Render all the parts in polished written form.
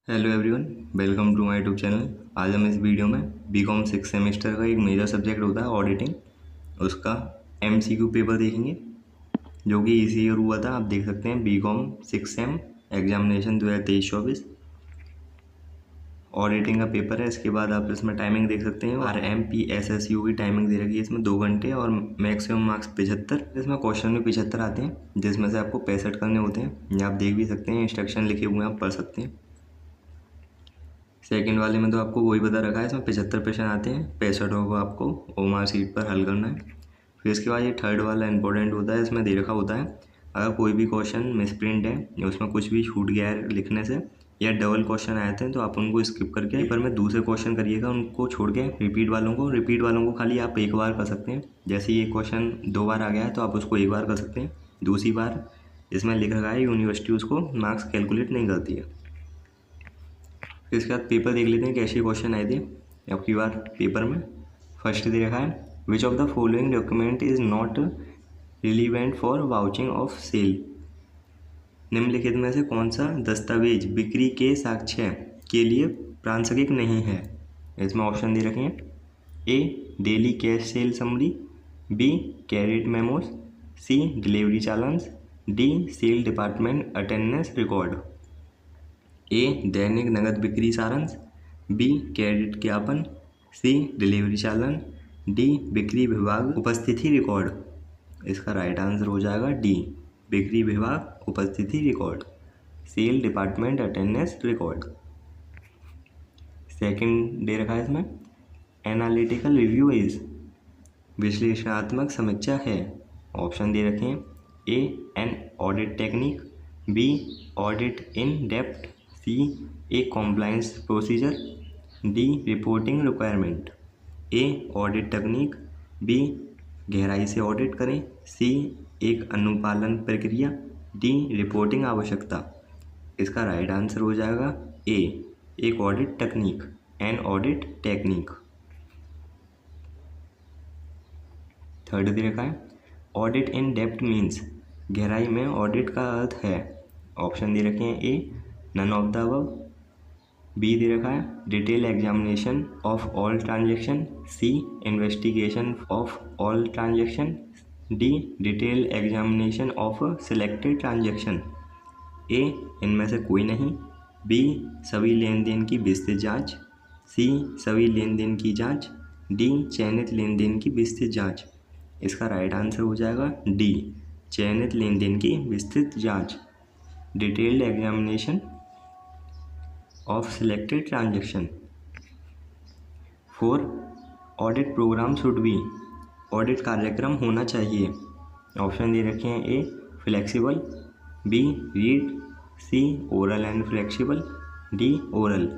Hello everyone, welcome to my YouTube channel. आज हम इस वीडियो में बीकॉम 6 सेमेस्टर का एक मेजर सब्जेक्ट होता है ऑडिटिंग, उसका एमसीक्यू पेपर देखेंगे जो कि इसी ईयर हुआ था। आप देख सकते हैं बीकॉम 6 सेम एग्जामिनेशन 2023-24 ऑडिटिंग का पेपर है। इसके बाद आप इसमें टाइमिंग देख सकते हैं RMPSSU की टाइमिंग दे रखी है इसमें 2 घंटे और मैक्सिमम मार्क्स 75। इसमें क्वेश्चन भी 75 आते हैं जिसमें से आपको 65 करने होते हैं। ये आप देख भी सकते हैं, इंस्ट्रक्शन लिखे हुए हैं, आप पढ़ सकते हैं। सेकंड वाले में तो आपको वही बता रखा है, इसमें 75 क्वेश्चन आते हैं, 65 होगा आपको ओमार सीट पर हल करना है। फिर इसके बाद ये थर्ड वाला इंपॉर्टेंट होता है, इसमें दे रखा होता है अगर कोई भी क्वेश्चन मिसप्रिंट है या उसमें कुछ भी छूट गया है लिखने से या डबल क्वेश्चन आए थे तो आप उनको स्किप करके पेपर में दूसरे क्वेश्चन करिएगा, उनको छोड़ के रिपीट वालों को खाली आप एक बार कर सकते हैं। जैसे ये क्वेश्चन 2 बार आ गया है तो आप उसको एक बार कर सकते हैं, दूसरी बार इसमें लिख रखा है यूनिवर्सिटी उसको मार्क्स कैलकुलेट नहीं करती है। फिर इसके बाद पेपर देख लेते हैं कैसे क्वेश्चन आए थे आपकी बार पेपर में। फर्स्ट दे रखा है which of the following document is not relevant for vouching of sale. निम्नलिखित में से कौन सा दस्तावेज बिक्री के साक्ष्य के लिए प्रासंगिक नहीं है। इसमें ऑप्शन दे रखे हैं A daily cash sale summary, B credit memos, C delivery चालान्स, D sale department attendance record. A दैनिक नगद बिक्री सारांश, बी क्रेडिट ज्ञापन, सी डिलीवरी चालान, डी बिक्री विभाग उपस्थिति रिकॉर्ड। इसका राइट आंसर हो जाएगा डी बिक्री विभाग उपस्थिति record, sale department attendance record. Second दे रखा है इसमें एनालिटिकल रिव्यू इज विश्लेषणात्मक समीक्षा है। ऑप्शन दे रखे हैं A an audit technique, B audit in depth, C a compliance procedure, D reporting requirement. A audit technique, B गहराई से ऑडिट करें, सी एक अनुपालन प्रक्रिया, डी रिपोर्टिंग आवश्यकता। इसका राइट आंसर हो जाएगा ए एक audit technique, an audit technique. Third दे रखा है ऑडिट इन डेप्थ मीन्स गहराई में ऑडिट का अर्थ है। ऑप्शन दे रखे हैं A none of the above, B दे रखा है detail examination of all transaction, C investigation of all transaction, D detail examination of selected transaction. A इनमें से कोई नहीं, बी सभी लेन देन की विस्तृत जांच, सी सभी लेन देन की जांच, डी चयनित लेन देन की विस्तृत जांच। इसका राइट आंसर हो जाएगा डी चयनित लेन देन की विस्तृत जांच, detailed examination of selected transaction. 4 audit programme should be audit कार्यक्रम होना चाहिए। ऑप्शन दे रखे हैं A flexible, B rigid, C oral and flexible, D oral.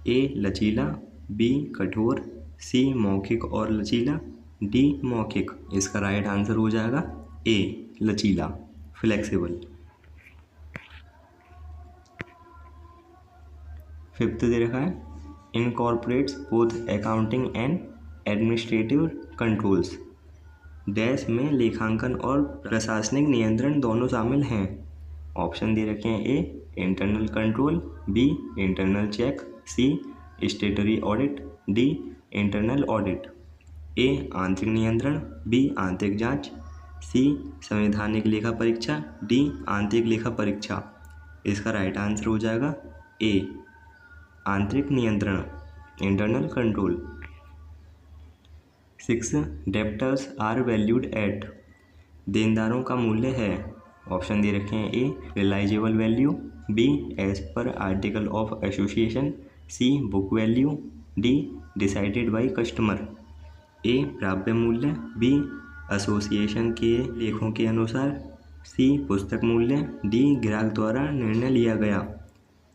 A लचीला, बी कठोर, सी मौखिक और लचीला, डी मौखिक। इसका राइट आंसर हो जाएगा ए लचीला फ्लेक्सिबल। फिफ्थ दे रखा है incorporates both accounting and administrative controls. Dash में लेखांकन और प्रशासनिक नियंत्रण दोनों शामिल हैं। ऑप्शन दे रखे हैं A internal control, B internal check, C statutory audit, D internal audit. A आंतरिक नियंत्रण, बी आंतरिक जांच, सी संवैधानिक लेखा परीक्षा, डी आंतरिक लेखा परीक्षा। इसका राइट आंसर हो जाएगा ए आंतरिक नियंत्रण, internal control. 6 debtors are valued at देनदारों का मूल्य है। ऑप्शन दे रखे हैं A realisable value, B as per article of association, C book value, D decided by customer. A प्राप्य मूल्य, बी एसोसिएशन के लेखों के अनुसार, सी पुस्तक मूल्य, डी ग्राहक द्वारा निर्णय लिया गया।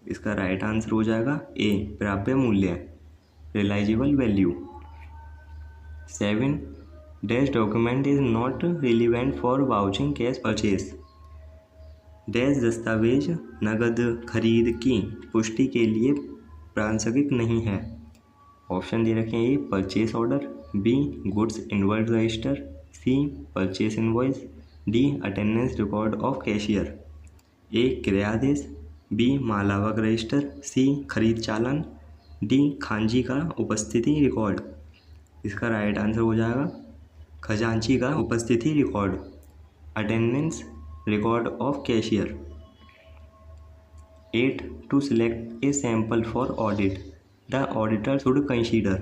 इसका राइट आंसर हो जाएगा ए प्राप्य मूल्य, realisable value. 7 dash document is not relevant for vouching cash purchase. Dash दस्तावेज नगद खरीद की पुष्टि के लिए प्रासंगिक नहीं है। ऑप्शन दे रखे हैं A purchase order, B goods inward register, C purchase invoice, D attendance record of cashier. A क्रयादेश, बी मालावक रजिस्टर, सी खरीद चालान, डी खांची का उपस्थिति रिकॉर्ड। इसका राइट आंसर हो जाएगा खजांची का उपस्थिति record, attendance record of cashier. 8. To select a sample for audit, the auditor should consider।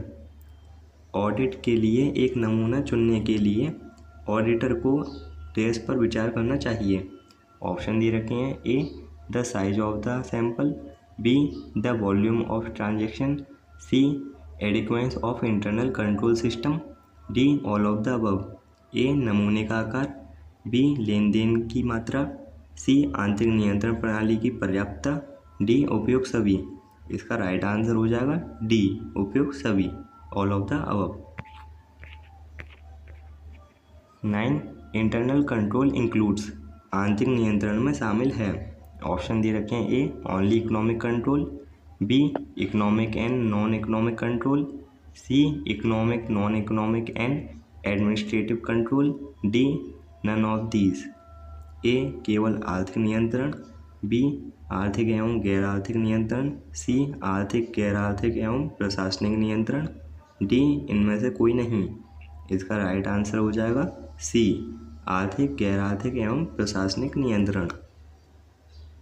Audit के लिए एक नमूना चुनने के लिए ऑडिटर को डैश पर विचार करना चाहिए। ऑप्शन दे रखे हैं, A the size of the sample, B the volume of transaction, C adequacy of internal control system, D all of the above. A नमूने का आकार, बी लेन देन की मात्रा, सी आंतरिक नियंत्रण प्रणाली की पर्याप्तता, डी उपयुक्त सभी। इसका राइट आंसर हो जाएगा डी उपयुक्त सभी, all of the above. 9. Internal control includes, आंतरिक नियंत्रण में शामिल है। ऑप्शन दे रखे हैं, A only economic control, B economic and non economic control, C economic non economic and administrative control, D none of these. A केवल आर्थिक नियंत्रण, बी आर्थिक एवं गैर आर्थिक नियंत्रण, सी आर्थिक गैर आर्थिक एवं प्रशासनिक नियंत्रण, डी इनमें से कोई नहीं। इसका राइट आंसर हो जाएगा सी आर्थिक गैर आर्थिक एवं प्रशासनिक नियंत्रण,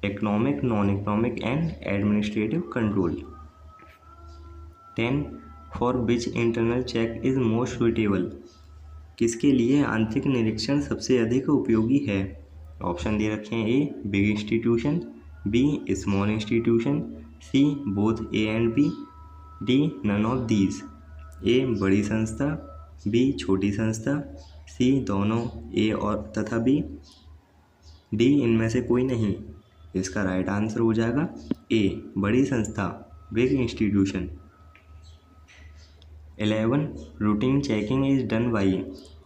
economic non economic and administrative control. 10. For which internal check is most suitable, किसके लिए आंतरिक निरीक्षण सबसे अधिक उपयोगी है। ऑप्शन दे रखे हैं, A big institution, B small institution, C both A and B, D none of these. A बड़ी संस्था, बी छोटी संस्था, सी दोनों ए और तथा बी, डी इनमें से कोई नहीं। इसका राइट आंसर हो जाएगा ए बड़ी संस्था, big institution. 11. Routine checking is done by,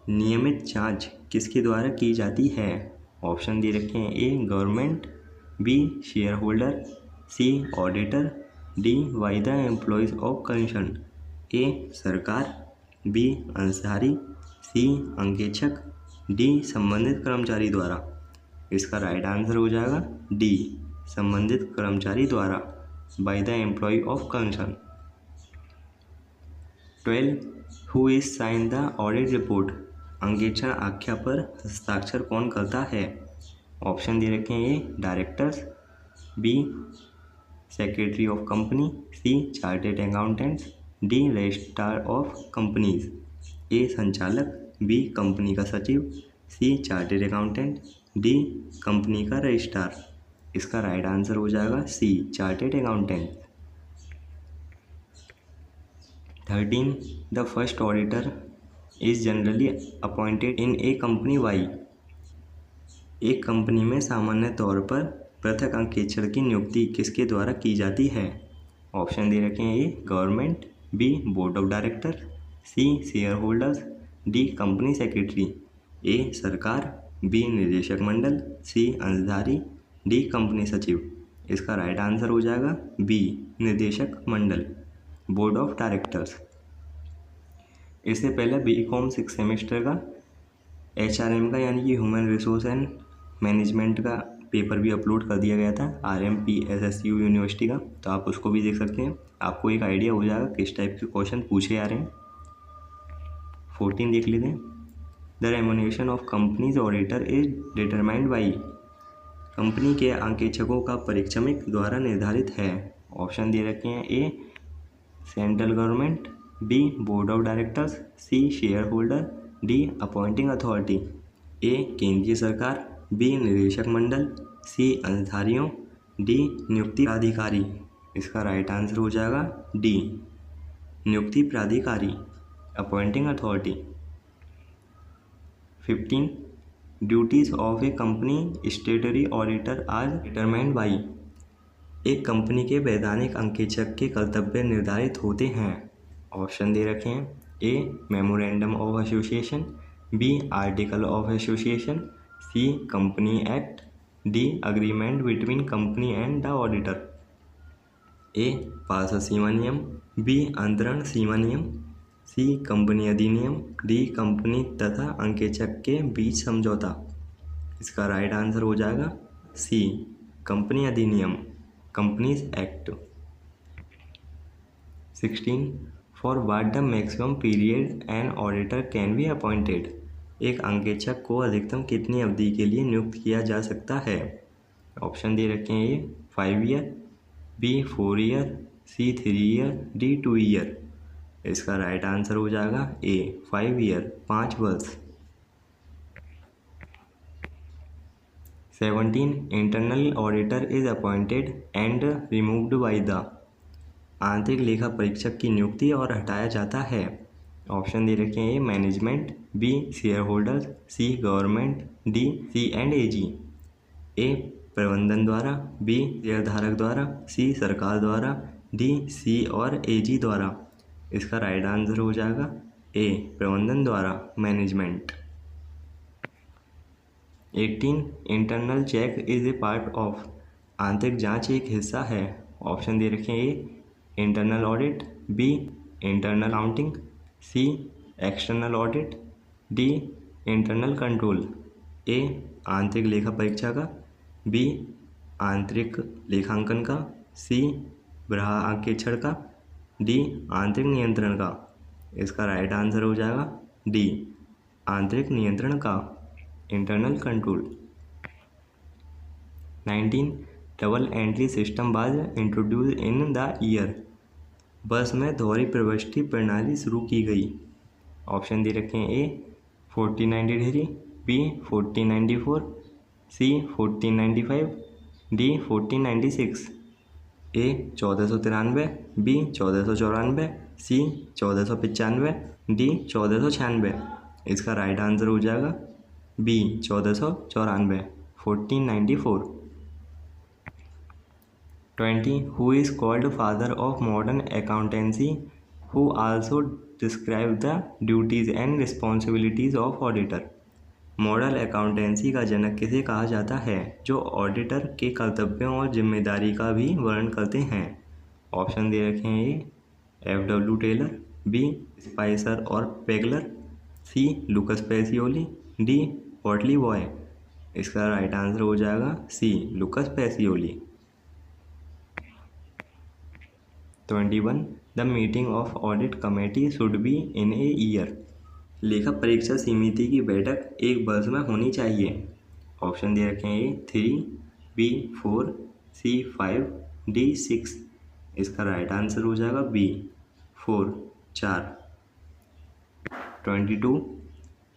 नियमित जांच किसके द्वारा की जाती है। ऑप्शन दे रखे हैं, A government, B share holder, C auditor, D by the employees of concern. A सरकार, बी अंशधारी, सी अंकेक्षक, डी संबंधित कर्मचारी द्वारा। इसका राइट आंसर हो जाएगा डी संबंधित कर्मचारी द्वारा, by the employ of concern. 12. Who is sign the audit report, अंकेक्षण आख्या पर हस्ताक्षर कौन करता है। ऑप्शन दे रखे हैं, A directors, B secretary of company, C chartered accountants, D registrar of companies. A संचालक, बी कंपनी का सचिव, C chartered accountant, D company का रजिस्ट्रार। इसका राइट आंसर हो जाएगा C chartered accountant. 13. The first auditor is generally appointed in a company by, एक company में सामान्य तौर पर पृथक अंकेक्षण की नियुक्ति किसके द्वारा की जाती है। ऑप्शन दे रखे हैं, A government, B board of director, C share holders, D company secretary. A सरकार, बी निदेशक मंडल, सी अंशधारी, डी कंपनी सचिव। इसका राइट आंसर हो जाएगा बी निदेशक मंडल, बोर्ड ऑफ डायरेक्टर्स। इससे पहले बीकॉम 6 सेमेस्टर का HRM का यानी कि ह्यूमन रिसोर्स एंड मैनेजमेंट का पेपर भी अपलोड कर दिया गया था RMP SSU यूनिवर्सिटी का, तो आप उसको भी देख सकते हैं। आपको एक आइडिया हो जाएगा किस टाइप के क्वेश्चन पूछे जा रहे हैं। 14 देख लेते हैं। The remuneration of companies auditor is determined by, company के अंकेक्षकों का परिक्षमिक द्वारा निर्धारित है। ऑप्शन दे रखे हैं, A central government, B board of directors, C share holder, D appointing authority. A केंद्रीय सरकार, बी निदेशक मंडल, सी अंशधारियों, डी नियुक्ति प्राधिकारी। इसका राइट आंसर हो जाएगा डी नियुक्ति प्राधिकारी, appointing authority. 15. Duties of a company statutory auditor are determined by, एक कंपनी के वैधानिक अंकेक्षक के कर्तव्य निर्धारित होते हैं। ऑप्शन दे रखे हैं, A memorandum of association, B article of association, C company act, D agreement between company and the auditor. A पास सीमा नियम, बी अंतरण सीमा नियम, सी कंपनी अधिनियम, डी कंपनी तथा अंकेक्षक के बीच समझौता। इसका राइट आंसर हो जाएगा सी कंपनी अधिनियम, companies act. 16 for what the maximum period an auditor can be appointed. एक अंकेक्षक को अधिकतम कितनी अवधि के लिए नियुक्त किया जा सकता है। ऑप्शन दे रखे हैं ये 5 ईयर, बी 4 ईयर, सी 3 ईयर, डी 2 ईयर। इसका राइट आंसर हो जाएगा ए 5 ईयर, 5 वर्ष। 17 internal auditor is appointed and removed by the. आंतरिक लेखा परीक्षक की नियुक्ति और हटाया जाता है। ऑप्शन दे रखे हैं management, B share holders, C government, D C and A G. A प्रबंधन द्वारा, बी शेयरधारक द्वारा, सी सरकार द्वारा, डी सी और ए जी द्वारा। इसका राइट आंसर हो जाएगा ए प्रबंधन द्वारा, management. 18 internal check is a part of. आंतरिक जांच एक हिस्सा है। ऑप्शन दे रखे हैं A internal audit, B internal counting, C external audit, D internal control. A आंतरिक लेखा परीक्षा का, बी आंतरिक लेखांकन का, सी ग्राहक अंकेक्षण का, डी आंतरिक नियंत्रण का। इसका राइट आंसर हो जाएगा डी आंतरिक नियंत्रण का, internal control. 19 double entry system was introduce in the year. वर्ष में दोहरी प्रविष्टि प्रणाली शुरू की गई। ऑप्शन दे रखे हैं A 1493, B 1494, C 1495, D 1496। A 1493, B 1494, C 1495, D 1496। इसका राइट आंसर हो जाएगा B 1494, 1494। 20 who is called father of modern accountancy, who also describe the duties and responsibilities of auditor. Model accountancy का जनक किसे कहा जाता है, जो ऑडिटर के कर्तव्यों और जिम्मेदारी का भी वर्णन करते हैं। ऑप्शन दे रखे हैं ये F.W. टेलर, बी स्पाइसर और Pegler, C Lucas Pacioli, D पॉटली बॉय। इसका राइट आंसर हो जाएगा C Lucas Pacioli. 21 the meeting of audit committee should be in a year. लेखा परीक्षा समिति की बैठक एक वर्ष में होनी चाहिए। ऑप्शन दे रखे हैं ये 3, बी 4, सी 5, डी 6। इसका राइट आंसर हो जाएगा B 4, 4। 22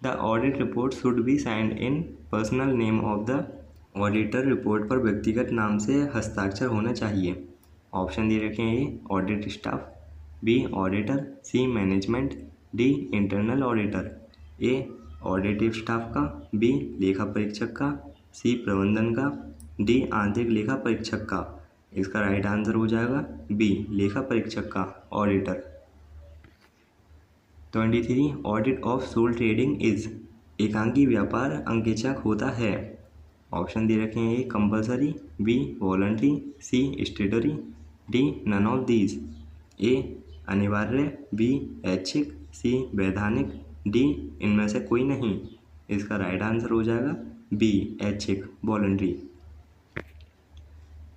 the audit report should be signed in personal name of the auditor. Report पर व्यक्तिगत नाम से हस्ताक्षर होना चाहिए। ऑप्शन दे रखे हैं ये ऑडिट स्टाफ, बी ऑडिटर, सी मैनेजमेंट, डी इंटरनल ऑडिटर। ए ऑडिटिव स्टाफ का, बी लेखा परीक्षक का, सी प्रबंधन का, डी आंतरिक लेखा परीक्षक का। इसका राइट आंसर हो जाएगा बी लेखा परीक्षक का, auditor. 23 audit of sole trading is. एकांकी व्यापार अंकेक्षक होता है। ऑप्शन दे रखे हैं A compulsory, B voluntary, C statutory, D none of these. A अनिवार्य, बी ऐच्छिक, सी वैधानिक, डी इनमें से कोई नहीं। इसका राइट आंसर हो जाएगा बी ऐच्छिक, voluntary.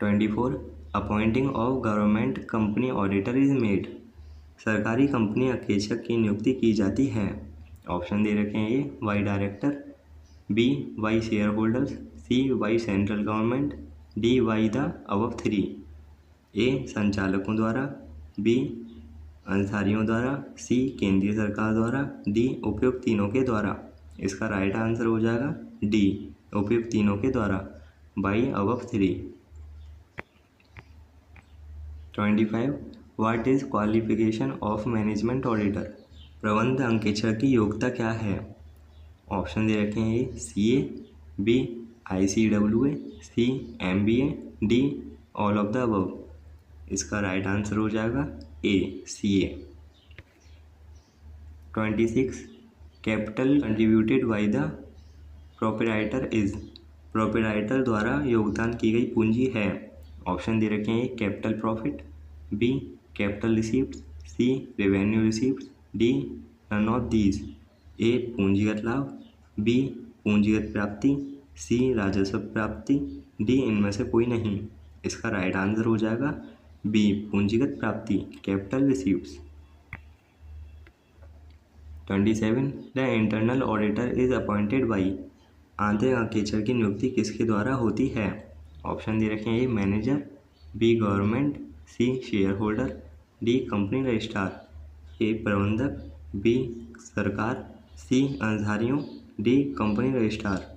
24 appointing of government company auditor is made. सरकारी कंपनी अंकेक्षक की नियुक्ति की जाती है। ऑप्शन दे रखे हैं A by director, B by share holders, C by central government, D by the above 3। A संचालकों द्वारा, बी अंसारियों द्वारा, सी केंद्रीय सरकार द्वारा, डी उपयुक्त तीनों के द्वारा। इसका राइट आंसर हो जाएगा डी उपयुक्त तीनों के द्वारा, by above 3। 25 what is qualification of management auditor. प्रबंध अंकेक्षक की योग्यता क्या है। ऑप्शन दे रखे हैं A C A, B ICWA, C MBA, D all of the above. इसका राइट आंसर हो जाएगा A CA। 26 capital contributed by the proprietor is. Proprietor द्वारा योगदान की गई पूंजी है। ऑप्शन दे रखे हैं capital profit, B capital receipt, C revenue receipt, D none of these. A पूंजीगत लाभ, बी पूंजीगत प्राप्ति, सी राजस्व प्राप्ति, डी इनमें से कोई नहीं। इसका राइट आंसर हो जाएगा बी, पूंजीगत प्राप्ति, capital receives. 27 the internal auditor is appointed by, आंतरिक अंकेक्षक की नियुक्ति किसके द्वारा होती है? ऑप्शन दे रखे हैं, A manager, B government, C share holder, D company registrar, A प्रबंधक, बी सरकार, सी अंशधारियों, डी कंपनी रजिस्ट्रार।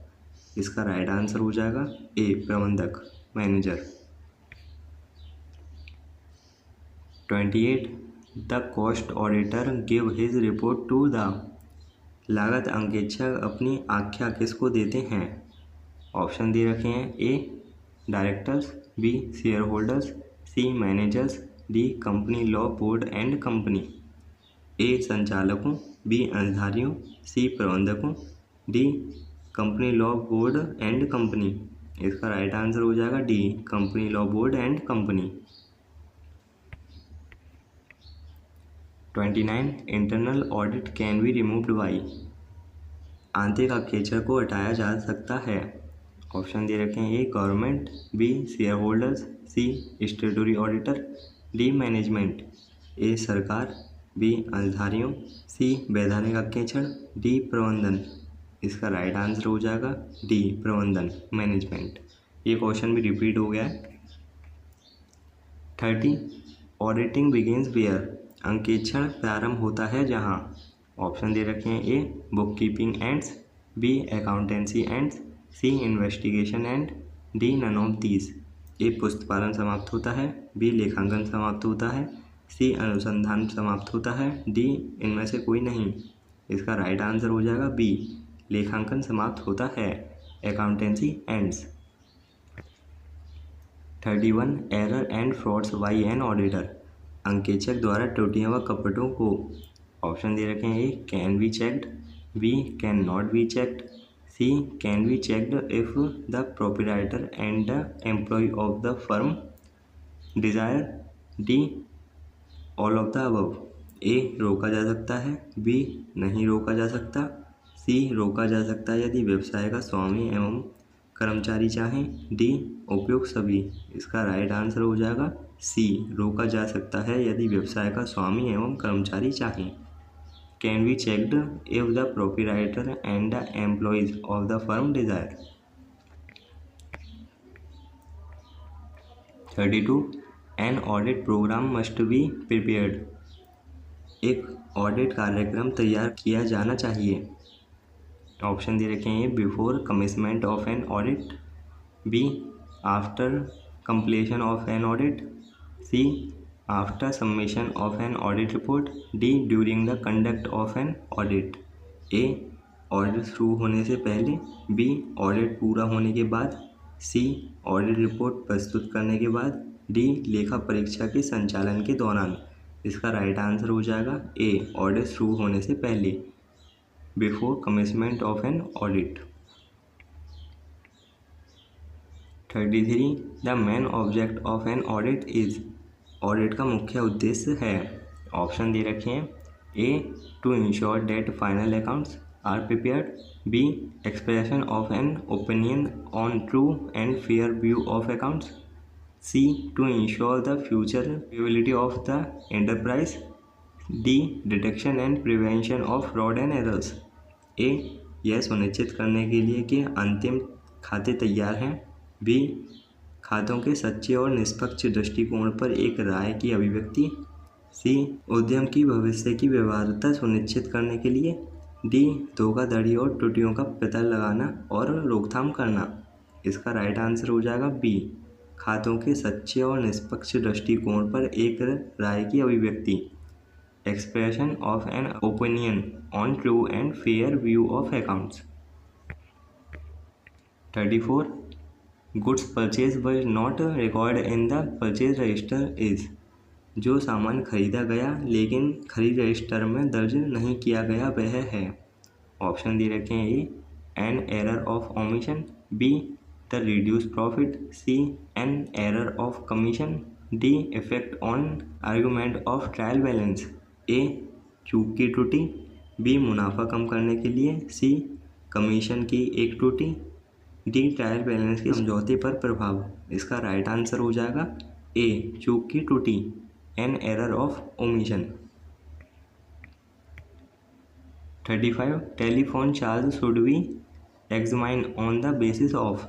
इसका राइट आंसर हो जाएगा ए प्रबंधक, manager. 28 the cost auditor give his report to the, लागत अंकेक्षक अपनी आख्या किसको देते हैं? ऑप्शन दे रखे हैं, A directors, B share holders, C managers, D company law board and company. A संचालकों, बी अंशधारियों, सी प्रबंधकों, D company law board and company. इसका राइट आंसर हो जाएगा D, company law board and company. 29 internal audit can be removed by, आंतरिक अंकेक्षक को हटाया जा सकता है। ऑप्शन दे रखे हैं, A government, B share holders, C statutory auditor, D management, ए सरकार, बी अंशधारियों, सी वैधानिक अंकेक्षण, डी प्रबंधन। इसका राइट आंसर हो जाएगा डी प्रबंधन, मैनेजमेंट। ये क्वेश्चन भी रिपीट हो गया है। 30 ऑडिटिंग बिगिंस वेयर, अंकेक्षण प्रारंभ होता है जहाँ? ऑप्शन दे रखे हैं, A book keeping ends, B accountancy ends, C investigation end, D none of these. A पुस्तपालन समाप्त होता है, बी लेखांकन समाप्त होता है, सी अनुसंधान समाप्त होता है, डी इनमें से कोई नहीं। इसका राइट आंसर हो जाएगा बी, लेखांकन समाप्त होता है, accountancy ends. 31 error and frauds by an auditor, अंकेक्षक द्वारा त्रुटियों व कपटों को, ऑप्शन दे रखे हैं, A can be checked, B can not be checked, C can be checked if the proprietor and the employ of the firm desire, D all of the above. A रोका जा सकता है, बी नहीं रोका जा सकता, सी रोका जा सकता है यदि व्यवसाय का स्वामी एवं कर्मचारी चाहें, डी उपयुक्त सभी। इसका राइट आंसर हो जाएगा सी, रोका जा सकता है यदि व्यवसाय का स्वामी एवं कर्मचारी चाहें। Can be checked if the proprietor and the employees of the firm desire. 32 an audit programme must be prepared, एक ऑडिट कार्यक्रम तैयार किया जाना चाहिए। ऑप्शन दे रखे हैं, before commencement of an audit, B after completion of an audit, C after submission of an audit report, D during the conduct of an audit. A audit शुरू होने से पहले, बी ऑडिट पूरा होने के बाद, सी ऑडिट रिपोर्ट प्रस्तुत करने के बाद, डी लेखा परीक्षा के संचालन के दौरान। इसका राइट आंसर हो जाएगा ए, ऑडिट शुरू होने से पहले, before commencement of an audit. 33 the main object of an audit is, audit का मुख्य उद्देश्य है। ऑप्शन दे रखे हैं, A to ensure that final accounts are prepared, B expression of an opinion on true and fair view of accounts, C to ensure the future visibility of the enterprise, D detection and prevention of fraud and errors. A यह सुनिश्चित करने के लिए कि अंतिम खाते तैयार हैं, बी खातों के सच्चे और निष्पक्ष दृष्टिकोण पर एक राय की अभिव्यक्ति, सी उद्यम की भविष्य की व्यवहार्यता सुनिश्चित करने के लिए, डी धोखाधड़ी और त्रुटियों का पता लगाना और रोकथाम करना। इसका राइट आंसर हो जाएगा बी, खातों के सच्चे और निष्पक्ष दृष्टिकोण पर एक राय की अभिव्यक्ति, expression of an opinion on true and fair view of accounts. 34 goods purchase was not record in the purchase register is, जो सामान खरीदा गया लेकिन खरीद रजिस्टर में दर्ज नहीं किया गया वह है। ऑप्शन दे रखे हैं, A an error of omission, B the reduce profit, C an error of commission, D effect on argument of trial balance. A चूक की त्रुटि, बी मुनाफा कम करने के लिए, सी कमीशन की एक त्रुटि, डी ट्रायल बैलेंस के समझौते पर प्रभाव। इसका राइट आंसर हो जाएगा ए चूक की त्रुटि, N error of omission. 35 telephone charge should be examine on the basis of.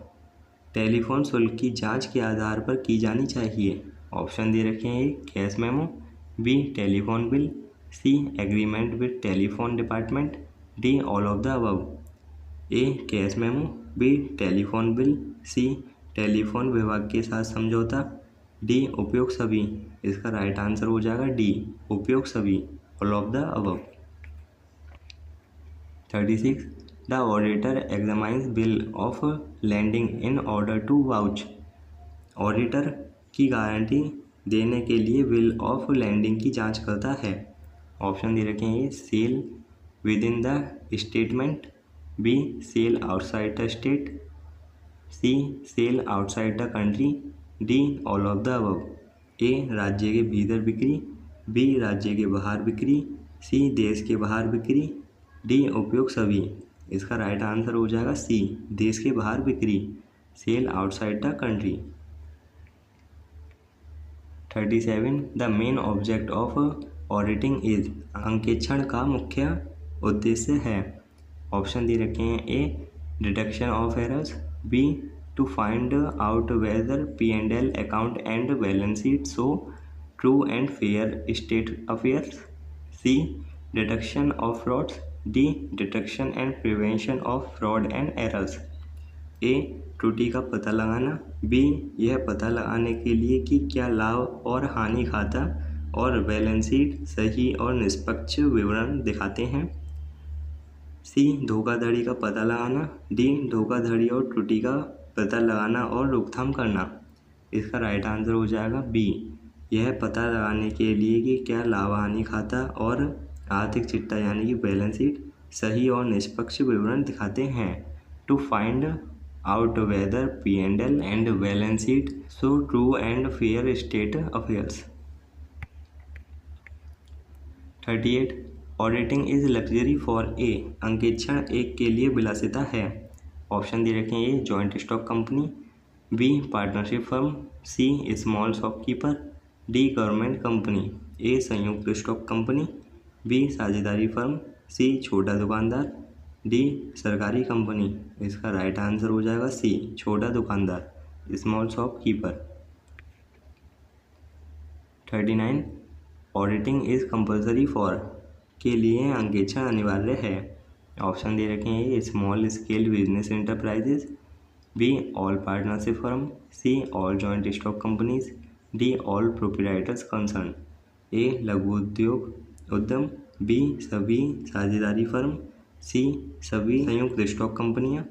Telephone शुल्क की जांच के आधार पर की जानी चाहिए। ऑप्शन दे रखे हैं A cash memo, B telephone bill, C agreement with telephone department, D all of the above. A cash memo, B telephone bill, C telephone विभाग के साथ समझौता, डी उपयोग सभी। इसका राइट आंसर हो जाएगा डी उपयोग सभी, all of the above. 36 the auditor examines bill of landing in order to vouch. Auditor की गारंटी देने के लिए बिल ऑफ लैंडिंग की जांच करता है। ऑप्शन दे रखे हैं sale within the statement, B sale outside the state, C sale outside the country, D all of the above. A राज्य के भीतर बिक्री, बी राज्य के बाहर बिक्री, सी देश के बाहर बिक्री, डी उपयोग सभी। इसका राइट आंसर हो जाएगा सी देश के बाहर बिक्री, sale outside the country. 37 the main object of auditing is. अंकेक्षण का मुख्य उद्देश्य है। ऑप्शन दे रखे हैं A detection of errors, B to find out whether P&L account and balance sheet show true and fair state affairs, C detection of frauds, D detection and prevention of fraud and errors. A त्रुटि का पता लगाना, B यह पता लगाने के लिए कि क्या लाभ और हानि खाता और बैलेंस शीट सही और निष्पक्ष विवरण दिखाते हैं, सी धोखाधड़ी का पता लगाना, डी धोखाधड़ी और त्रुटि का पता लगाना और रोकथाम करना। इसका राइट आंसर हो जाएगा बी यह पता लगाने के लिए कि क्या लाभ हानि खाता और आर्थिक चिट्ठा यानी कि बैलेंस शीट सही और निष्पक्ष विवरण दिखाते हैं। To find out whether P&L and balance sheet show true and fair state affairs. 38 auditing is luxury for A. अंकेक्षण एक के लिए विलासिता है। ऑप्शन दे रखे हैं A joint stock company, B partnership firm, C small shopkeeper, D government company. A संयुक्त स्टॉक कंपनी, बी साझेदारी फर्म, सी छोटा दुकानदार, डी सरकारी कंपनी। इसका राइट आंसर हो जाएगा सी छोटा दुकानदार, small shopkeeper. 39 auditing is compulsory for के लिए अंकेक्षण अनिवार्य है। ऑप्शन दे रखे हैं A small scale business enterprises, B all partnership firm, C all joint stock companies, D all proprietors concern. A लघु उद्योग उद्यम, बी सभी साझेदारी फर्म, सी सभी संयुक्त स्टॉक कंपनियां,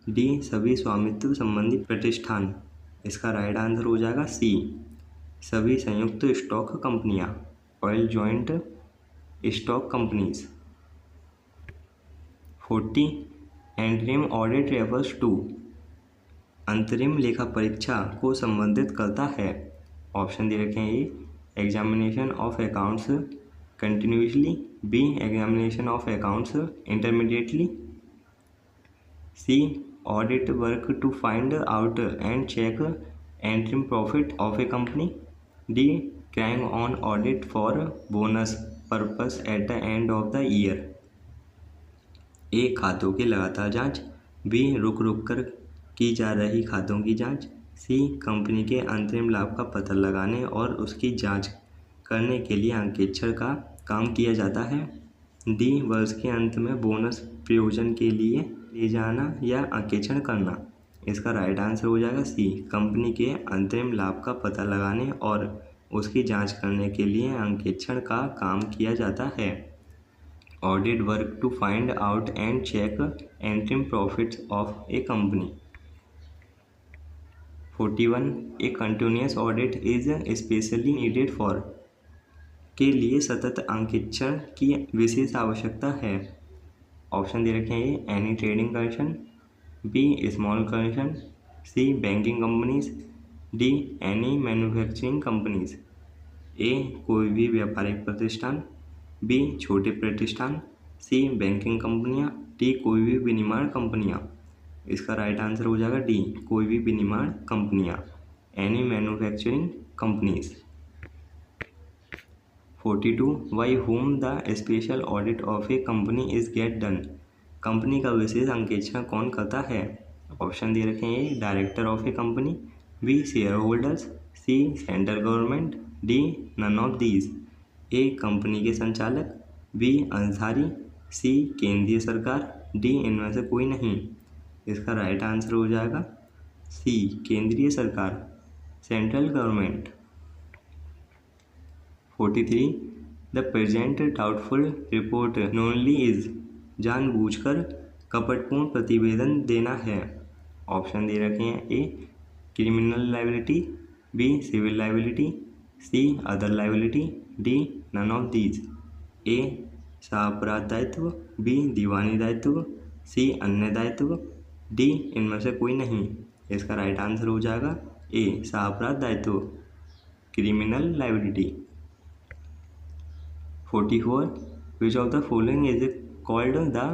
डी सभी स्वामित्व संबंधी प्रतिष्ठान। इसका राइट आंसर हो जाएगा सी सभी संयुक्त स्टॉक कंपनियां, all joint stock companies. 40 interim audit refers to. अंतरिम लेखा परीक्षा को संबंधित करता है। ऑप्शन दे रखे हैं A examination of accounts continuously, B examination of accounts intermediately, C audit work to find out and check interim profit of a company, D carrying on audit for bonus purpose at the end of the year. A खातों की लगातार जांच, B रुक रुक कर की जा रही खातों की जांच, सी कंपनी के अंतरिम लाभ का पता लगाने और उसकी जांच करने के लिए अंकेक्षण का काम किया जाता है, डी वर्ष के अंत में बोनस प्रयोजन के लिए ले जाना या अंकेक्षण करना। इसका राइट आंसर हो जाएगा सी कंपनी के अंतरिम लाभ का पता लगाने और उसकी जांच करने के लिए अंकेक्षण का काम किया जाता है। Audit work to find out and check interim profits of a company. 41 a continuous audit is specially needed for के लिए सतत अंकेक्षण की विशेष आवश्यकता है। ऑप्शन दे रखे हैं any trading condition, B small condition, C banking companies, D any manufacturing companies. A कोई भी व्यापारिक प्रतिष्ठान, बी छोटे प्रतिष्ठान, सी बैंकिंग कंपनियां, डी कोई भी विनिर्माण कंपनियां। इसका राइट आंसर हो जाएगा डी, कोई भी विनिर्माण कंपनियां, any manufacturing companies. 42 by home the special audit of a company is get done. Company का विशेष अंकेक्षण कौन करता है? ऑप्शन दे रखे हैं, A director of a company, B share holders, C central government, D none of these. A company के संचालक, बी अंशधारी, सी केंद्रीय सरकार, डी इनमें से कोई नहीं। इसका राइट आंसर हो जाएगा सी केंद्रीय सरकार, central government. 43 the present doubtful report knowingly is. जानबूझकर कपटपूर्ण प्रतिवेदन देना है। ऑप्शन दे रखे हैं, A criminal liability, B civil liability, C other liability, D none of these. A सापराध दायित्व, बी दीवानी दायित्व, सी अन्य दायित्व, डी इनमें से कोई नहीं। इसका राइट आंसर हो जाएगा ए सापराध दायित्व, criminal liability. 44 which of the following is called the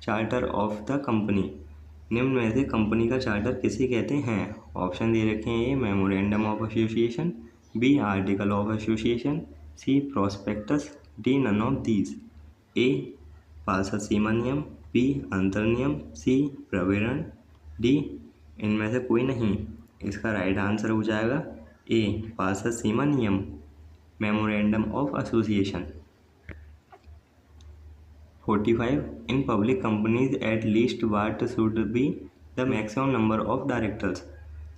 charter of the company. निम्न में से कंपनी का चार्टर किसे कहते हैं? ऑप्शन दे रखे हैं, A memorandum of association, B article of association, C prospectus, D none of these. A पार्षद सीमा नियम, बी अंतर नियम, सी प्रविरण, डी इनमें से कोई नहीं। इसका राइट आंसर हो जाएगा ए पार्षद सीमा नियम, memorandum of association. 45 in public companies at least what should be the maximum number of directors.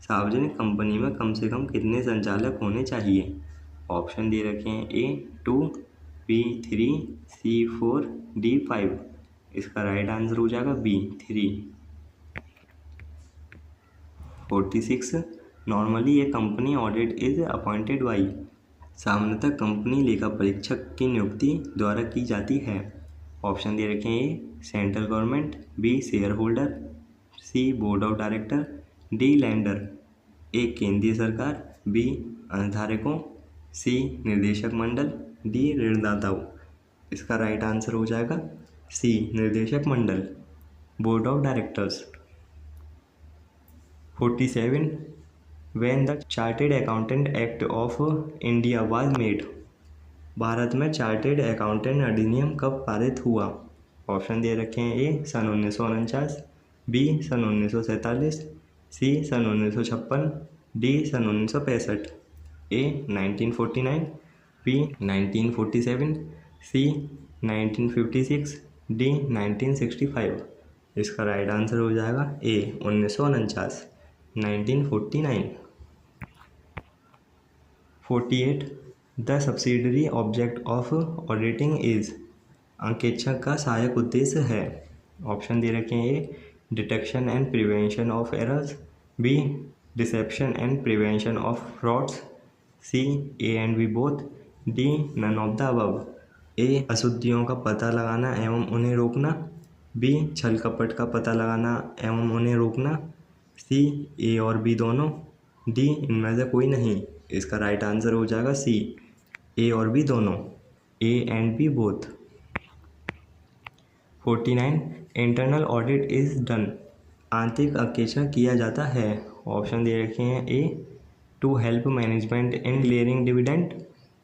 सार्वजनिक कंपनी में कम से कम कितने संचालक होने चाहिए? ऑप्शन दे रखे हैं, ए 2, बी 3, सी 4, डी 5। इसका राइट आंसर हो जाएगा B 3। 46 normally a company audit is appointed by. सामान्यतः कंपनी लेखा परीक्षक की नियुक्ति द्वारा की जाती है। ऑप्शन दे रखे हैं, A central government, B share holder, C board of director, D lender. A केंद्रीय सरकार, बी अंशधारकों, सी निर्देशक मंडल, डी ऋणदाताओं। इसका राइट आंसर हो जाएगा सी निर्देशक मंडल, board of directors. 47 when the chartered accountant act of India was made. Bharat में चार्टेड अकाउंटेंट अधिनियम कब पारित हुआ? ऑप्शन दे रखे हैं, ए सन 1949, बी सन 1947, सी सन 1956, डी सन 1965। A 1949, B 1947, C 1956, D 1965। इसका राइट आंसर हो जाएगा A 1949, 1949। 48 the subsidiary object of auditing is. अंकेक्षण का सहायक उद्देश्य है। ऑप्शन दे रखे हैं, A detection and prevention of errors, B deception and prevention of frauds, C A and B both, D none of the above. ए अशुद्धियों का पता लगाना एवं उन्हें रोकना, बी छल कपट का पता लगाना एवं उन्हें रोकना, सी ए और बी दोनों, डी इनमें से कोई नहीं। इसका राइट आंसर हो जाएगा सी ए और बी दोनों, A and B both. 49 internal audit is done. आंतरिक अंकेक्षण किया जाता है। ऑप्शन दे रखे हैं, A to help management in clearing dividend,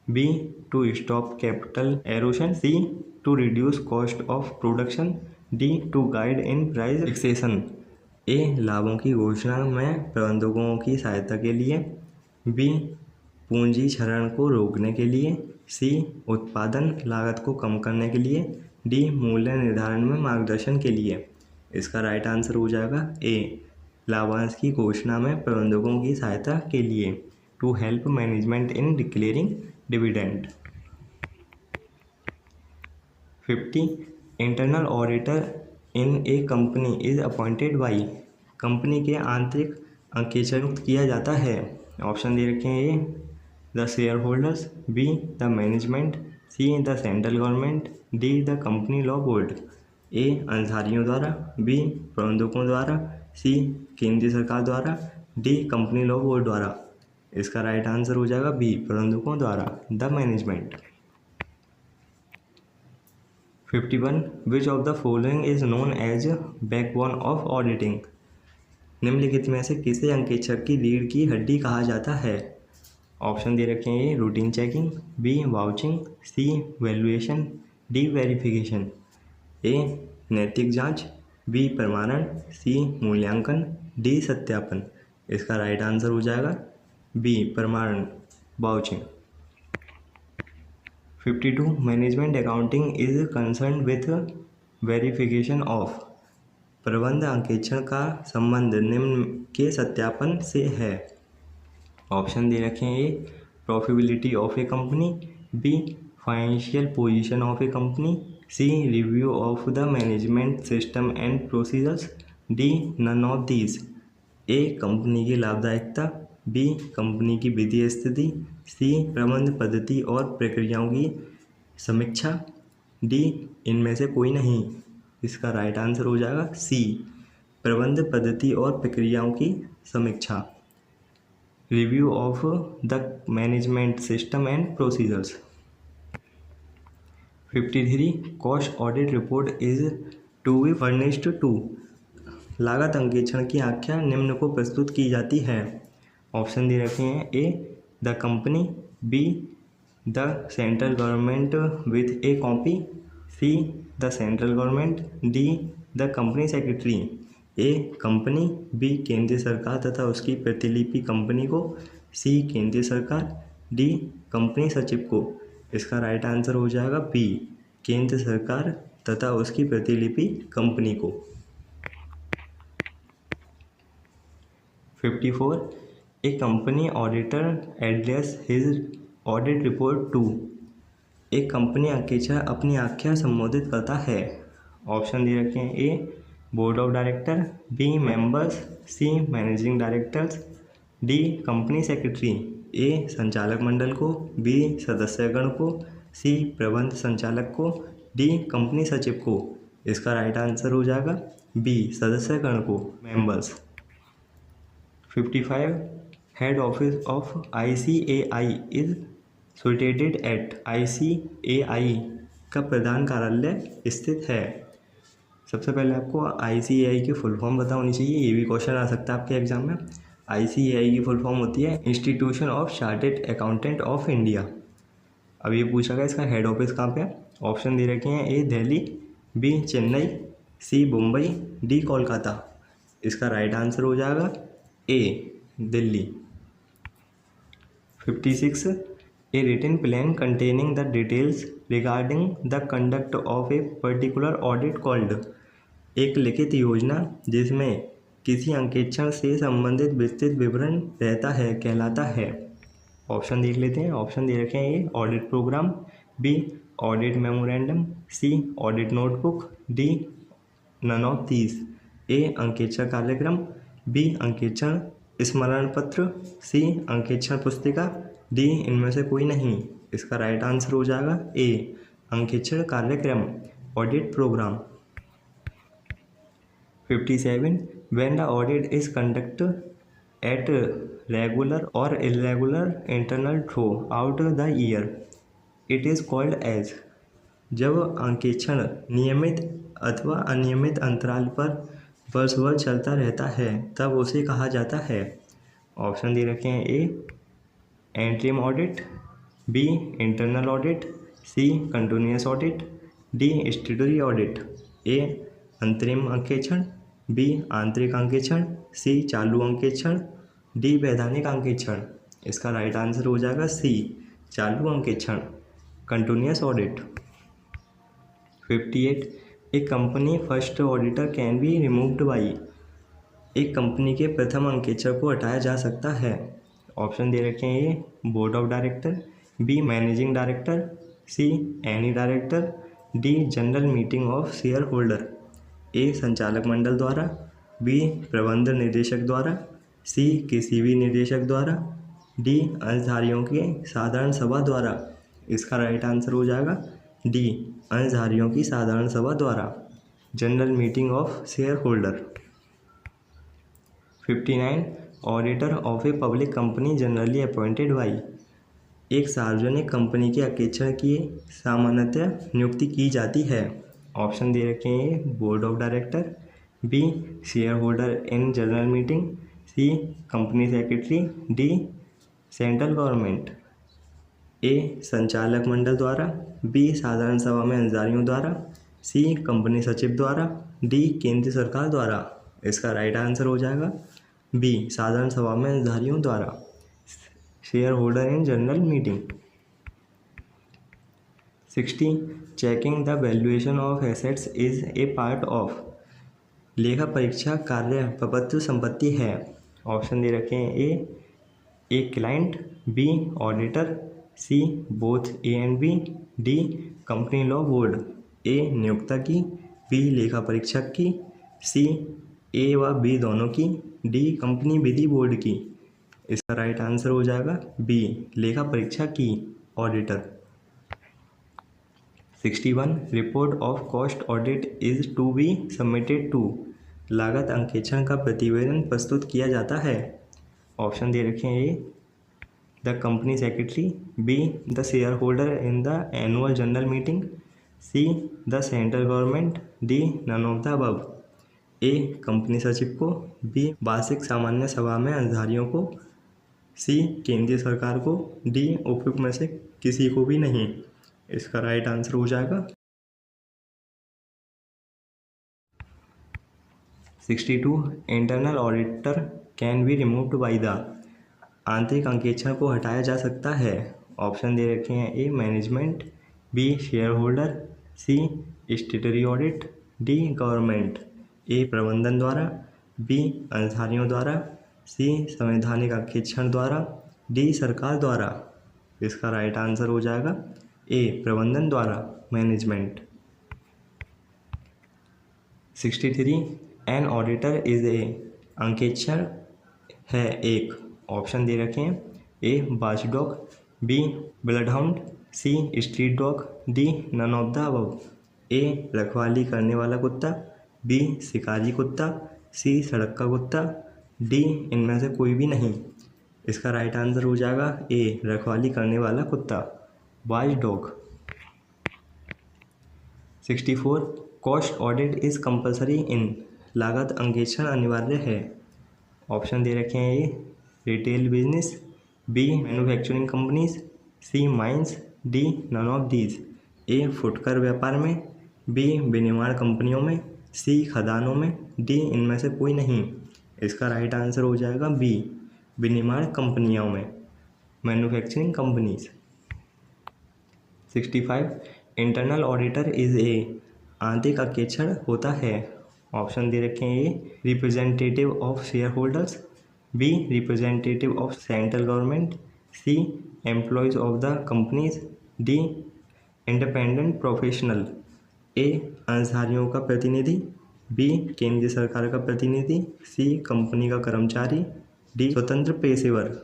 B to stop capital erosion, C to reduce cost of production, D to guide in price fixation. A लाभों की घोषणा में प्रबंधकों की सहायता के लिए, बी पूंजी क्षरण को रोकने के लिए, सी उत्पादन लागत को कम करने के लिए, डी मूल्य निर्धारण में मार्गदर्शन के लिए। इसका राइट आंसर हो जाएगा ए लाभांश की घोषणा में प्रबंधकों की सहायता के लिए, to help management in declaring dividend. 50 internal auditor in a company is appointed by. Company के आंतरिक अंकेक्षण किया जाता है। ऑप्शन दे रखे हैं, A the shareholders, B the management, C the central government, D the company law board. A अंशधारियों द्वारा, बी प्रबंधकों द्वारा, सी केंद्रीय सरकार द्वारा, डी कंपनी लॉ बोर्ड द्वारा। इसका राइट आंसर हो जाएगा बी प्रबंधकों द्वारा, the management. 51 which of the following is known as backbone of auditing. निम्नलिखित में से किसे अंकेक्षक की रीढ़ की हड्डी कहा जाता है? ऑप्शन दे रखे हैं: A routine checking, B vouching, C valuation, D verification. A नैतिक जांच, बी प्रमाणन, सी मूल्यांकन, डी सत्यापन। इसका राइट आंसर हो जाएगा बी प्रमाणन, vouching. 52 management accounting is concern with verification of. प्रबंध अंकेक्षण का संबंध निम्न के सत्यापन से है। ऑप्शन दे रखे हैं: A profitability of a company, B financial position of a company, C review of the management system and procedures, D none of these. A company की लाभदायकता, बी कंपनी की वित्तीय स्थिति, सी प्रबंध पद्धति और प्रक्रियाओं की समीक्षा, डी इनमें से कोई नहीं। इसका राइट आंसर हो जाएगा सी प्रबंध पद्धति और प्रक्रियाओं की समीक्षा, review of the management system and procedures. 53 cost audit report is to be furnished to. लागत अंकेक्षण की आख्या निम्न को प्रस्तुत की जाती है। ऑप्शन दे रखे हैं: A the company, B the central government with a copy, C the central government, D the company secretary. A company, B केंद्रीय सरकार तथा उसकी प्रतिलिपि कंपनी को, सी केंद्रीय सरकार, डी कंपनी सचिव को। इसका राइट आंसर हो जाएगा बी केंद्र सरकार तथा उसकी प्रतिलिपि कंपनी को। 54 a company auditor address his audit report to. एक कंपनी अंकेक्षक अपनी आख्या संबोधित करता है। ऑप्शन दे रखे हैं: A board of director, B members, C managing directors, D company secretary. A संचालक मंडल को, बी सदस्यगण को, सी प्रबंध संचालक को, डी कंपनी सचिव को। इसका राइट आंसर हो जाएगा बी सदस्यगण को, members. 55 head office of ICAI is situated at. ICAI का प्रधान कार्यालय स्थित है। सबसे पहले आपको ICAI की फुल फॉर्म पता होनी चाहिए, ये भी क्वेश्चन आ सकता है आपके एग्जाम में। ICAI की फुल फॉर्म होती है institution of chartered accountant of India. अब ये पूछा गया इसका हेड ऑफिस कहाँ पे है। ऑप्शन दे रखे हैं: A Delhi, B Chennai, C Mumbai, D Kolkata. इसका राइट आंसर हो जाएगा A Delhi. 56 a written plan containing the details regarding the conduct of a particular audit called. एक लिखित योजना जिसमें किसी अंकेक्षण से संबंधित विस्तृत विवरण रहता है कहलाता है। ऑप्शन देख लेते हैं। ऑप्शन दे रखे हैं: A audit programme, B audit memorandum, C audit notebook, D none of these. A अंकेक्षण कार्यक्रम, बी अंकेक्षण स्मरण पत्र, सी अंकेक्षण पुस्तिका, डी इनमें से कोई नहीं। इसका राइट आंसर हो जाएगा ए अंकेक्षण कार्यक्रम, audit programme. 57 when the audit is conducted at regular और irregular internal throughout the year it is called as. जब अंकेक्षण नियमित अथवा अनियमित अंतराल पर वर्ष भर चलता रहता है तब उसे कहा जाता है। ऑप्शन दे रखे हैं: A interim audit, B internal audit, C continuous audit, D statutory audit. A अंतरिम अंकेक्षण, बी आंतरिक अंकेक्षण, सी चालू अंकेक्षण, डी वैधानिक अंकेक्षण। इसका राइट आंसर हो जाएगा सी चालू अंकेक्षण, continuous audit. 58 A company first auditor can be removed by. एक कंपनी के प्रथम अंकेक्षक को हटाया जा सकता है। ऑप्शन दे रखे हैं: A board of director, B managing director, C any director, D general meeting of shareholder. A संचालक मंडल द्वारा, बी प्रबंध निर्देशक द्वारा, सी किसी भी निर्देशक द्वारा, डी अंशधारियों के साधारण सभा द्वारा। इसका राइट आंसर हो जाएगा डी अंशधारियों की साधारण सभा द्वारा, general meeting of share holder. 59 auditor of a public company generally appointed by. एक सार्वजनिक कंपनी के अंकेक्षण की सामान्यतः नियुक्ति की जाती है। ऑप्शन दे रखे हैं: board of director, B share holder in general meeting, C company secretary, D central government. A संचालक मंडल द्वारा, बी साधारण सभा में अंशधारियों द्वारा, सी कंपनी सचिव द्वारा, डी केंद्र सरकार द्वारा। इसका राइट आंसर हो जाएगा बी साधारण सभा में अंशधारियों द्वारा, share holder in general meeting. 60 checking the valuation of assets is a part of. लेखा परीक्षा कार्य प्रपत्र संपत्ति है। ऑप्शन दे रखे हैं A client, B auditor, C both A and B, D company law board. A नियोक्ता की, बी लेखा परीक्षक की, सी ए व बी दोनों की, डी कंपनी विधि बोर्ड की। इसका राइट आंसर हो जाएगा बी लेखा परीक्षा की, auditor. 61 report of cost audit is to be submitted to. लागत अंकेक्षण का प्रतिवेदन प्रस्तुत किया जाता है। ऑप्शन दे रखे हैं A the company secretary, B the shareholder in the annual general meeting, C the central government, D none of the above. A company सचिव को, बी वार्षिक सामान्य सभा में अंशधारियों को, सी केंद्रीय सरकार को, डी उपयुक्त में से किसी को भी नहीं। इसका राइट आंसर हो जाएगा 62 internal auditor can be removed by the. आंतरिक अंकेक्षण को हटाया जा सकता है। ऑप्शन दे रखे हैं ए मैनेजमेंट, बी शेयर होल्डर, सी स्टेटरी ऑडिट, डी गवर्नमेंट। ए प्रबंधन द्वारा, बी अंशधारियों द्वारा, सी संवैधानिक अंकेक्षण द्वारा, डी सरकार द्वारा। इसका राइट आंसर हो जाएगा ए प्रबंधन द्वारा, management. 63 an auditor is a. अंकेक्षण है एक। ऑप्शन दे रखे हैं A watchdog, B bloodhound, C street dog, D none of the above. A रखवाली करने वाला कुत्ता, बी शिकारी कुत्ता, सी सड़क का कुत्ता, डी इनमें से कोई भी नहीं। इसका राइट आंसर हो जाएगा ए रखवाली करने वाला कुत्ता, watchdog. 64 cost audit is compulsory in. लागत अंकेक्षण अनिवार्य है। ऑप्शन दे रखे हैं A retail business, B manufacturing companies, C mines, D none of these. A फुटकर व्यापार में, बी विनिर्माण कंपनियों में, सी खदानों में, डी इनमें से कोई नहीं। इसका राइट आंसर हो जाएगा बी विनिर्माण कंपनियों में, manufacturing companies. 65 internal auditor is a. आंतरिक अंकेक्षण होता है। ऑप्शन दे रखे हैं A representative of shareholders, B representative of central government, C employees of the companies, D independent professional. A अंशधारियों का प्रतिनिधि, बी केंद्रीय सरकार का प्रतिनिधि, सी कंपनी का कर्मचारी, डी स्वतंत्र पेशेवर।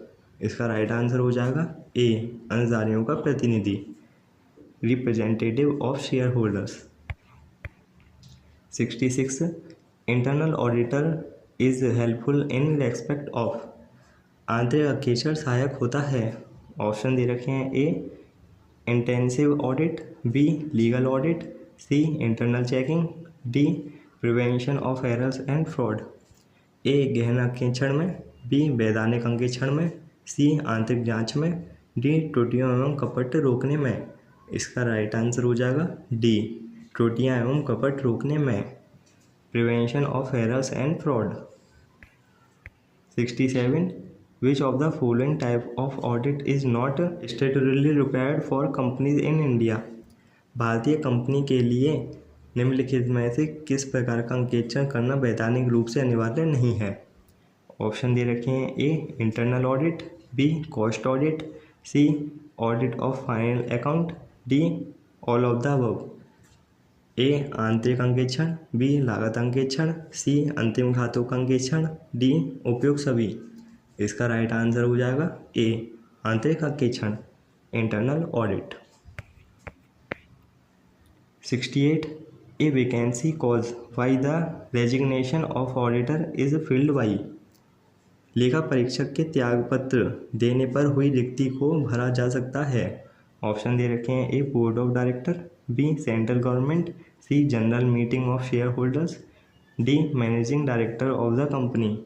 इसका राइट आंसर हो जाएगा ए अंशधारियों का प्रतिनिधि, representative of shareholders. 66 internal auditor is helpful in respect of. आंतरिक अंकेक्षण सहायक होता है। ऑप्शन दे रखे हैं A intensive audit, B legal audit, C internal checking, D prevention of errors and fraud. A गहन अंकेक्षण में, बी वैधानिक अंकेक्षण में, सी आंतरिक जांच में, डी त्रुटियों एवं कपट रोकने में। इसका राइट आंसर हो जाएगा डी त्रुटियां एवं कपट रोकने में, prevention of errors and fraud. 67 which of the following type of audit is not statutorily required for companies in India. भारतीय कंपनी के लिए निम्नलिखित में से किस प्रकार का अंकेक्षण करना वैधानिक रूप से अनिवार्य नहीं है। ऑप्शन दे रखे हैं A internal audit, B cost audit, C audit of final account, D all of the above. A आंतरिक अंकेक्षण, बी लागत अंकेक्षण, सी अंतिम खातों का अंकेक्षण, डी उपयुक्त सभी। इसका राइट आंसर हो जाएगा ए आंतरिक अंकेक्षण, internal audit. 68 A vacancy cause why the resignation of auditor is filled by. लेखा परीक्षक के त्यागपत्र देने पर हुई रिक्ति को भरा जा सकता है। ऑप्शन दे रखे हैं A board of director, B central government, C general meeting of share holders, D managing director of the company.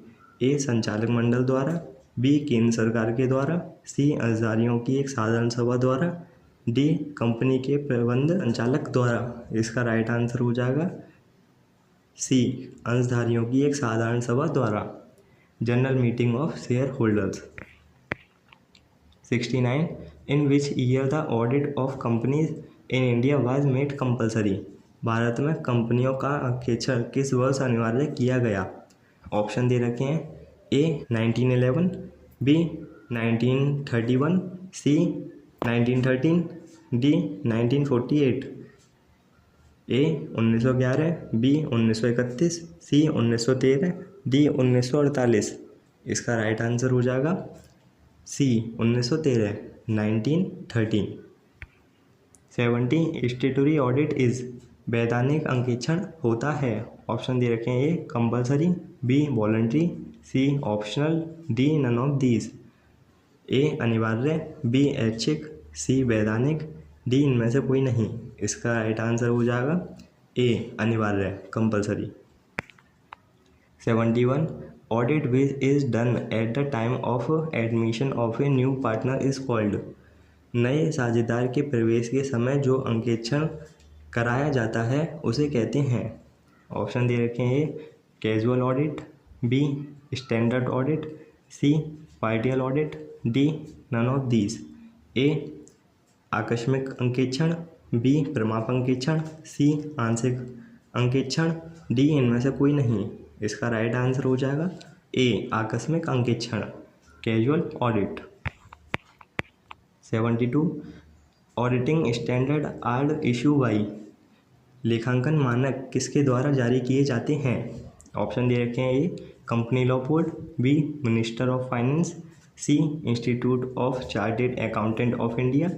A संचालक मंडल द्वारा, बी केंद्र सरकार के द्वारा, सी अंशधारियों की एक साधारण सभा द्वारा, डी कंपनी के प्रबंध संचालक द्वारा। इसका राइट आंसर हो जाएगा सी अंशधारियों की एक साधारण सभा द्वारा, general meeting of share holders. 69 in which year the audit of companies in India was made compulsory. Bharat में कंपनियों का अंकेक्षण किस वर्ष अनिवार्य किया गया। ऑप्शन दे रखे हैं ए 1911, बी 1931, सी 1913, डी 1948। ए 1911, बी 1931, सी 1913, डी 1948। इसका राइट आंसर हो जाएगा सी 1913, 1913। 70 स्टेटूटरी ऑडिट इज वैधानिक अंकेक्षण होता है। ऑप्शन दे रखे हैं A compulsory, B voluntary, C optional, D none of these. A अनिवार्य, बी ऐच्छिक, सी वैधानिक, डी इनमें से कोई नहीं। इसका राइट आंसर हो जाएगा ए अनिवार्य, compulsory. 71 audit which is done at the time of admission of a new partner is called. नए साझेदार के प्रवेश के समय जो अंकेक्षण कराया जाता है उसे कहते हैं। ऑप्शन दे रखे हैं A casual audit, B standard audit, C partial audit, D none of these. A आकस्मिक अंकेक्षण, बी प्रमाप अंकेक्षण, सी आंशिक अंकेक्षण, डी इनमें से कोई नहीं। इसका राइट आंसर हो जाएगा ए आकस्मिक अंकेक्षण, casual audit. 72 auditing standard are issue by. लेखांकन मानक किसके द्वारा जारी किए जाते हैं। ऑप्शन दे रखे हैं A company law board, B minister of finance, C institute of chartered accountant of India,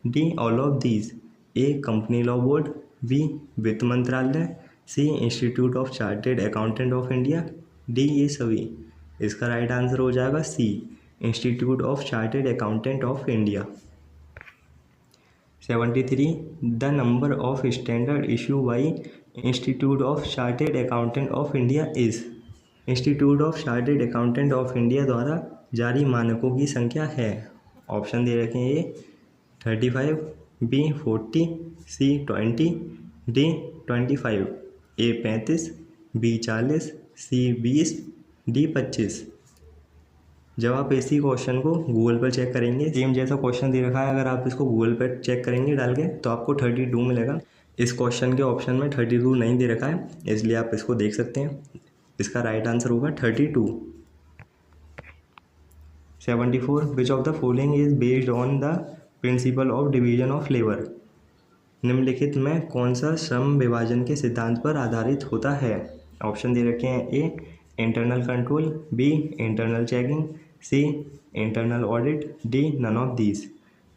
D all of these. A company law board, B वित्त मंत्रालय, C institute of chartered accountant of India, D ये सभी। इसका right answer हो जाएगा C institute of chartered accountant of India. 73 the number of standard issue by institute of chartered accountant of India is. Institute of chartered accountant of India द्वारा जारी मानकों की संख्या है। ऑप्शन दे रखे हैं ए 35, बी 40, सी 20, डी 25। ए 35, बी 40, सी 20, डी 25। जब आप इसी क्वेश्चन को गूगल पर चेक करेंगे, सेम जैसा क्वेश्चन दे रखा है, अगर आप इसको गूगल पर चेक करेंगे डाल के तो आपको 32 मिलेगा। इस क्वेश्चन के ऑप्शन में 32 नहीं दे रखा है, इसलिए आप इसको देख सकते हैं। इसका राइट आंसर होगा 32। 74 विच of the following is based on the principle of division of labour. निम्नलिखित में कौन सा श्रम विभाजन के सिद्धांत पर आधारित होता है। ऑप्शन दे रखे हैं A internal control, B internal checking, C internal audit, D none of these.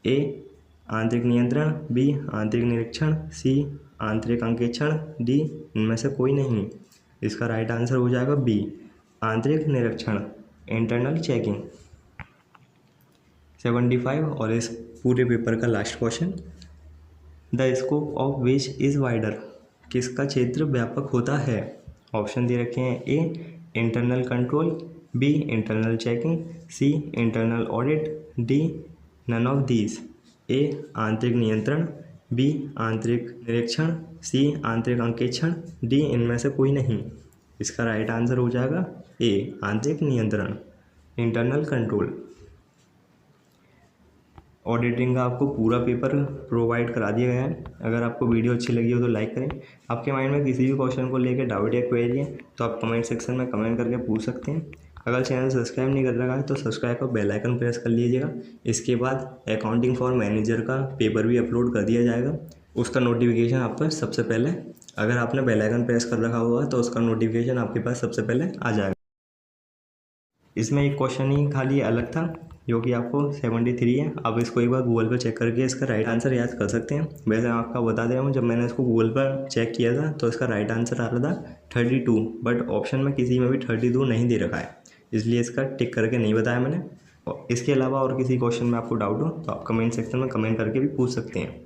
A आंतरिक नियंत्रण, बी आंतरिक निरीक्षण, सी आंतरिक अंकेक्षण, डी इनमें से कोई नहीं। इसका राइट आंसर हो जाएगा बी आंतरिक निरीक्षण, इंटरनल चेकिंग। 75 और इस पूरे पेपर का last question, the scope of which is wider. किसका क्षेत्र व्यापक होता है। ऑप्शन दे रखे हैं A internal control, B internal checking, C internal audit, D none of these. A आंतरिक नियंत्रण, बी आंतरिक निरीक्षण, सी आंतरिक अंकेक्षण, डी इनमें से कोई नहीं। इसका राइट आंसर हो जाएगा ए आंतरिक नियंत्रण, इंटरनल कंट्रोल। ऑडिटिंग का आपको पूरा पेपर प्रोवाइड करा दिया गया है। अगर आपको वीडियो अच्छी लगी हो तो लाइक करें। आपके माइंड में किसी भी क्वेश्चन को लेकर डाउट या क्वेरी है तो आप कमेंट सेक्शन में कमेंट करके पूछ सकते हैं। अगर चैनल सब्सक्राइब नहीं कर रखा है तो सब्सक्राइब और बेल आइकन प्रेस कर लीजिएगा। इसके बाद अकाउंटिंग फॉर मैनेजर का पेपर भी अपलोड कर दिया जाएगा, उसका नोटिफिकेशन आप पर सबसे पहले, अगर आपने बेल आइकन प्रेस कर रखा हुआ तो उसका नोटिफिकेशन आपके पास सबसे पहले आ जाएगा। इसमें एक क्वेश्चन ही खाली अलग था जो कि आपको 73 है। आप इसको एक बार गूगल पर चेक करके इसका राइट आंसर याद कर सकते हैं। वैसे आपका बता दे रहा हूँ, जब मैंने इसको गूगल पर चेक किया था तो इसका राइट आंसर आ रहा था 32, बट ऑप्शन में किसी में भी 32 नहीं दे रखा है, इसलिए इसका टिक करके नहीं बताया मैंने। इसके अलावा और किसी क्वेश्चन में आपको डाउट हो तो आप कमेंट सेक्शन में कमेंट करके भी पूछ सकते हैं।